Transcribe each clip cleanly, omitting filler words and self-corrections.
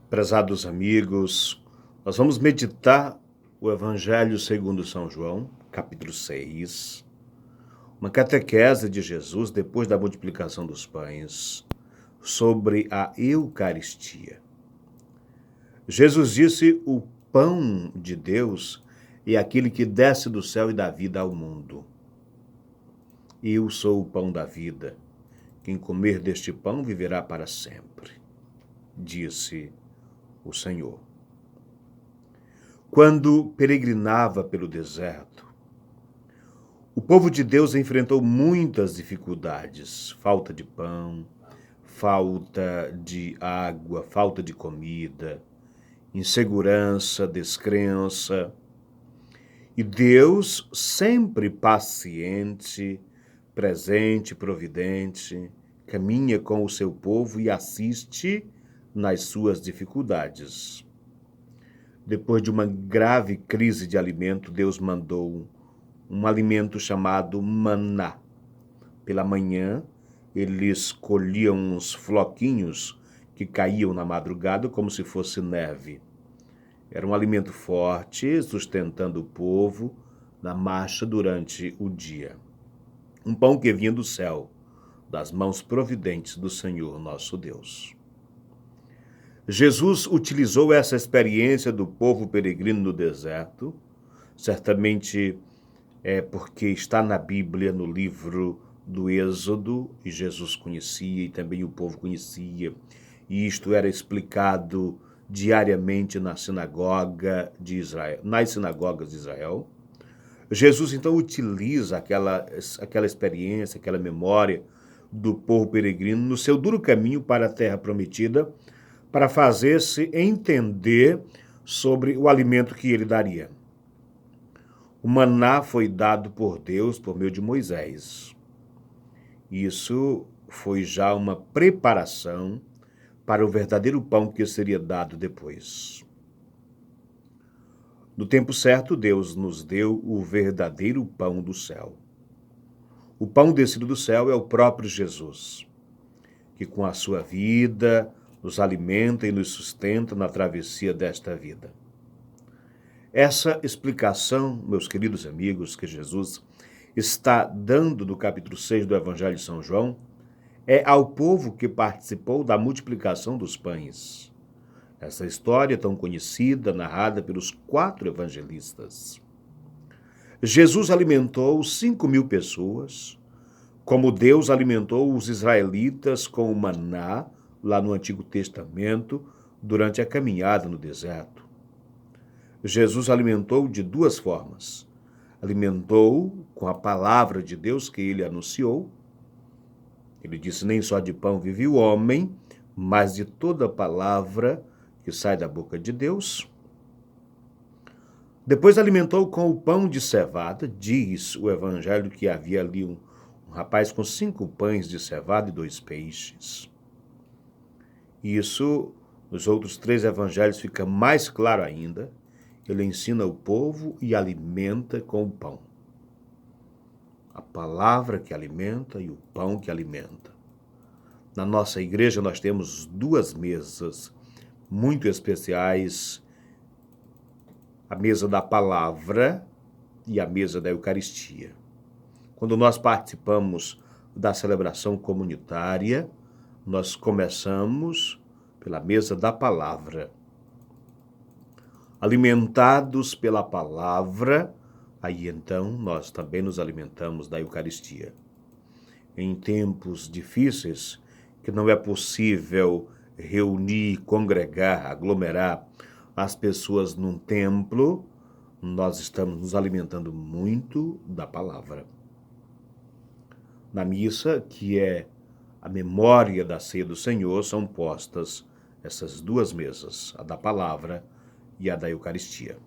Prezados amigos, nós vamos meditar o Evangelho segundo São João, capítulo 6, uma catequese de Jesus depois da multiplicação dos pães, sobre a Eucaristia. Jesus disse: o pão de Deus é aquele que desce do céu e dá vida ao mundo. Eu sou o pão da vida. Quem comer deste pão viverá para sempre, disse o Senhor. Quando peregrinava pelo deserto, o povo de Deus enfrentou muitas dificuldades: falta de pão, falta de água, falta de comida, insegurança, descrença. E Deus, sempre paciente, presente, providente, caminha com o seu povo e assiste nas suas dificuldades. Depois de uma grave crise de alimento, Deus mandou um alimento chamado maná. Pela manhã, eles colhiam uns floquinhos que caíam na madrugada como se fosse neve. Era um alimento forte, sustentando o povo na marcha durante o dia. Um pão que vinha do céu, das mãos providentes do Senhor nosso Deus. Jesus utilizou essa experiência do povo peregrino no deserto, certamente porque está na Bíblia, no livro do Êxodo, e Jesus conhecia e também o povo conhecia, e isto era explicado diariamente na sinagoga de Israel, nas sinagogas de Israel. Jesus então utiliza aquela experiência, aquela memória do povo peregrino no seu duro caminho para a terra prometida, para fazer-se entender sobre o alimento que ele daria. O maná foi dado por Deus por meio de Moisés. Isso foi já uma preparação para o verdadeiro pão que seria dado depois. No tempo certo, Deus nos deu o verdadeiro pão do céu. O pão descido do céu é o próprio Jesus, que com a sua vida nos alimenta e nos sustenta na travessia desta vida. Essa explicação, meus queridos amigos, que Jesus está dando do capítulo 6 do Evangelho de São João, é ao povo que participou da multiplicação dos pães. Essa história tão conhecida, narrada pelos 4 evangelistas. Jesus alimentou 5.000 pessoas, como Deus alimentou os israelitas com o maná, lá no Antigo Testamento, durante a caminhada no deserto. Jesus alimentou de 2 formas. Alimentou com a palavra de Deus que ele anunciou. Ele disse: nem só de pão vive o homem, mas de toda palavra que sai da boca de Deus. Depois alimentou com o pão de cevada. Diz o Evangelho que havia ali um rapaz com 5 pães de cevada e 2 peixes. Isso, nos outros 3 evangelhos, fica mais claro ainda. Ele ensina o povo e alimenta com o pão. A palavra que alimenta e o pão que alimenta. Na nossa igreja nós temos 2 mesas muito especiais, a mesa da palavra e a mesa da Eucaristia. Quando nós participamos da celebração comunitária, nós começamos pela mesa da palavra. Alimentados pela palavra, aí então nós também nos alimentamos da Eucaristia. Em tempos difíceis, que não é possível reunir, congregar, aglomerar as pessoas num templo, nós estamos nos alimentando muito da palavra. Na missa, que é a memória da ceia do Senhor, são postas essas 2 mesas, a da palavra e a da Eucaristia.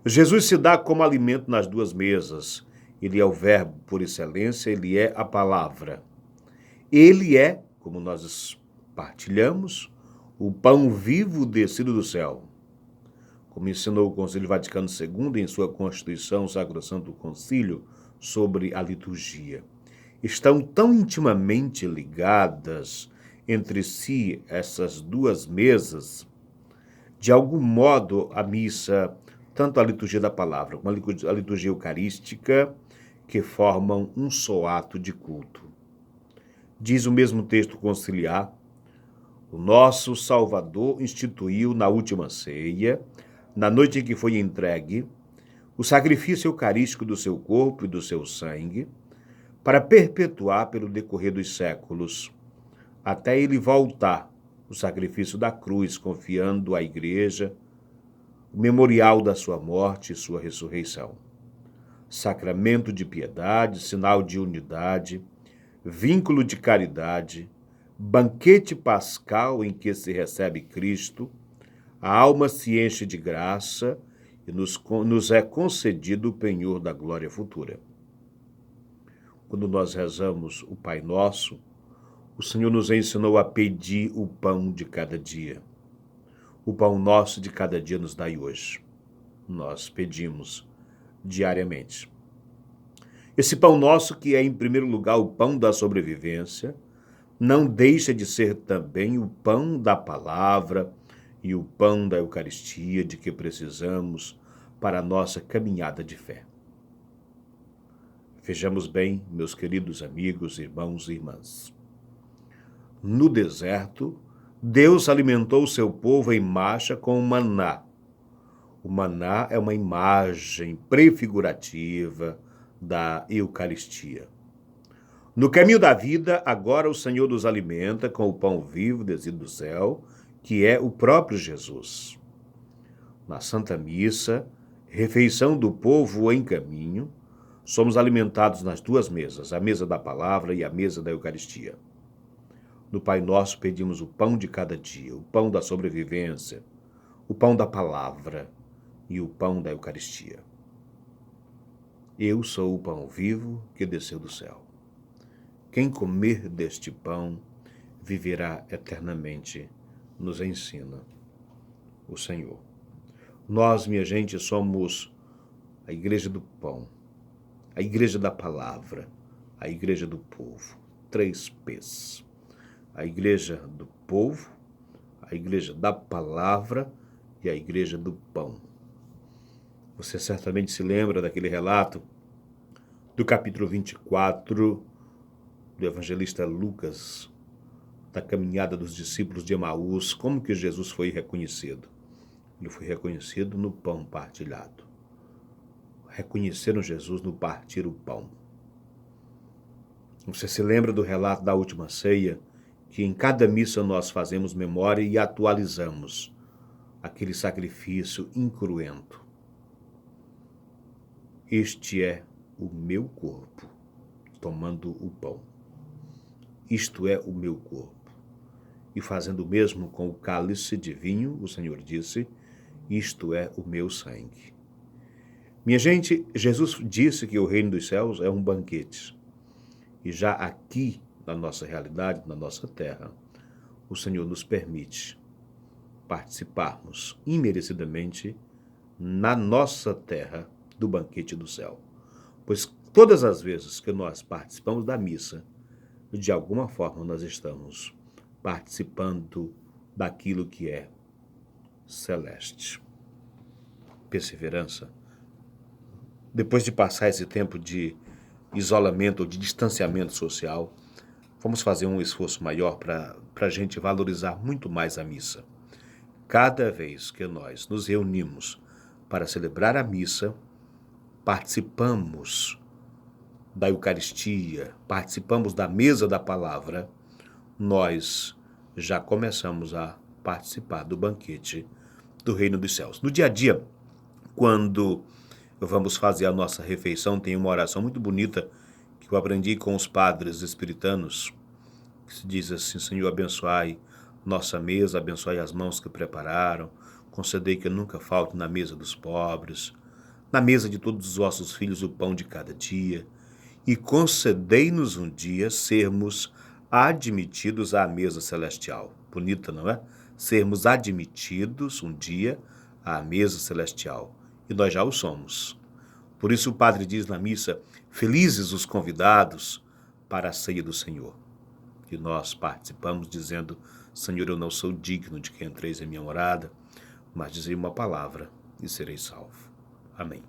Jesus se dá como alimento nas 2 mesas. Ele é o verbo por excelência, ele é a palavra. Ele é, como nós partilhamos, o pão vivo descido do céu. Como ensinou o Concílio Vaticano II em sua Constituição, Sacrosanto Concílio, sobre a liturgia. Estão tão intimamente ligadas entre si essas 2 mesas, De algum modo, a missa, tanto a liturgia da palavra como a liturgia eucarística, que formam um só ato de culto. Diz o mesmo texto conciliar: o nosso Salvador instituiu na última ceia, na noite em que foi entregue, o sacrifício eucarístico do seu corpo e do seu sangue, para perpetuar pelo decorrer dos séculos, até ele voltar, o sacrifício da cruz, confiando à Igreja o memorial da sua morte e sua ressurreição. Sacramento de piedade, sinal de unidade, vínculo de caridade, banquete pascal em que se recebe Cristo, a alma se enche de graça e nos é concedido o penhor da glória futura. Quando nós rezamos o Pai Nosso, o Senhor nos ensinou a pedir o pão de cada dia. O pão nosso de cada dia nos dai hoje. Nós pedimos diariamente. Esse pão nosso, que é em primeiro lugar o pão da sobrevivência, não deixa de ser também o pão da palavra e o pão da Eucaristia de que precisamos para a nossa caminhada de fé. Vejamos bem, meus queridos amigos, irmãos e irmãs. No deserto, Deus alimentou o seu povo em marcha com o maná. O maná é uma imagem prefigurativa da Eucaristia. No caminho da vida, agora o Senhor nos alimenta com o pão vivo descido do céu, que é o próprio Jesus. Na Santa Missa, refeição do povo em caminho, somos alimentados nas duas mesas, a mesa da palavra e a mesa da Eucaristia. No Pai Nosso pedimos o pão de cada dia, o pão da sobrevivência, o pão da palavra e o pão da Eucaristia. Eu sou o pão vivo que desceu do céu. Quem comer deste pão viverá eternamente, nos ensina o Senhor. Nós, minha gente, somos a igreja do pão, a igreja da palavra, a igreja do povo. 3 P's. A igreja do povo, a igreja da palavra e a igreja do pão. Você certamente se lembra daquele relato do capítulo 24 do evangelista Lucas, da caminhada dos discípulos de Emaús, como que Jesus foi reconhecido. Ele foi reconhecido no pão partilhado. Reconheceram Jesus no partir o pão. Você se lembra do relato da última ceia, que em cada missa nós fazemos memória e atualizamos aquele sacrifício incruento. Este é o meu corpo, tomando o pão. Isto é o meu corpo. E fazendo o mesmo com o cálice de vinho, o Senhor disse, isto é o meu sangue. Minha gente, Jesus disse que o reino dos céus é um banquete. E já aqui, na nossa realidade, na nossa terra, o Senhor nos permite participarmos imerecidamente na nossa terra do banquete do céu. Pois todas as vezes que nós participamos da missa, de alguma forma nós estamos participando daquilo que é celeste. Perseverança. Depois de passar esse tempo de isolamento ou de distanciamento social, vamos fazer um esforço maior para a gente valorizar muito mais a missa. Cada vez que nós nos reunimos para celebrar a missa, participamos da Eucaristia, participamos da mesa da palavra, nós já começamos a participar do banquete do Reino dos Céus. No dia a dia, quando vamos fazer a nossa refeição, tem uma oração muito bonita que eu aprendi com os padres espiritanos, que se diz assim: Senhor, abençoai nossa mesa, abençoai as mãos que prepararam, concedei que nunca falte na mesa dos pobres, na mesa de todos os vossos filhos o pão de cada dia, e concedei-nos um dia sermos admitidos à mesa celestial. Bonita, não é? Sermos admitidos um dia à mesa celestial. E nós já o somos. Por isso o padre diz na missa, felizes os convidados para a ceia do Senhor. E nós participamos dizendo, Senhor, eu não sou digno de que entreis em minha morada, mas dizei uma palavra e serei salvo. Amém.